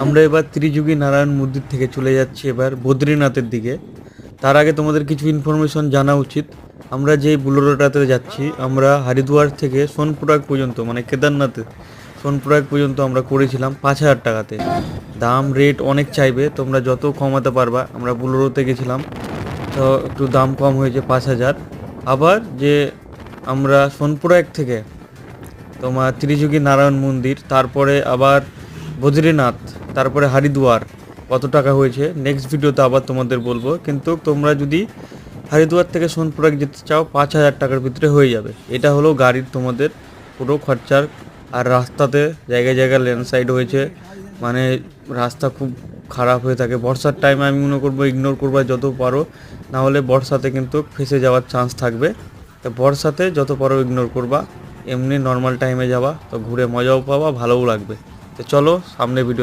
আমরা এবার ত্রিযুগী নারায়ণ মন্দির থেকে চলে যাচ্ছি এবার বদ্রীনাথের দিকে। তার আগে তোমাদের কিছু ইনফরমেশন জানা উচিত। আমরা যেই বুলোরোটাতে যাচ্ছি, আমরা হরিদ্বার থেকে সোনপুরাগ পর্যন্ত মানে কেদারনাথে সোনপুরাগ পর্যন্ত আমরা করেছিলাম 5,000 টাকাতে। দাম রেট অনেক চাইবে, তোমরা যত কমাতে পারবা। আমরা বুলোরোতে গেছিলাম, তো একটু দাম কম হয়েছে 5,000। আবার যে আমরা সোনপুরাগ থেকে তোমার ত্রিযুগী নারায়ণ মন্দির, তারপরে আবার বদ্রীনাথ, তারপরে হরিদ্বার কত টাকা হয়েছে নেক্সট ভিডিওতে আবার তোমাদের বলবো। কিন্তু তোমরা যদি হরিদ্বার থেকে সোনপুরাগ যেতে চাও 5,000 টাকার ভিতরে হয়ে যাবে। এটা হলো গাড়ির তোমাদের পুরো খরচার। আর রাস্তাতে জায়গায় জায়গায় ল্যান্ডস্লাইড হয়েছে, মানে রাস্তা খুব খারাপ হয়ে থাকে। বর্ষার টাইমে আমি মনে করবো ইগনোর করবা যত পারো, না হলে বর্ষাতে কিন্তু ফেসে যাওয়ার চান্স থাকবে। তো বর্ষাতে যত পারো ইগনোর করবা, এমনি নর্মাল টাইমে যাবা, তো ঘুরে মজাও পাবা, ভালোও লাগবে। তো চলো সামনে ভিডিও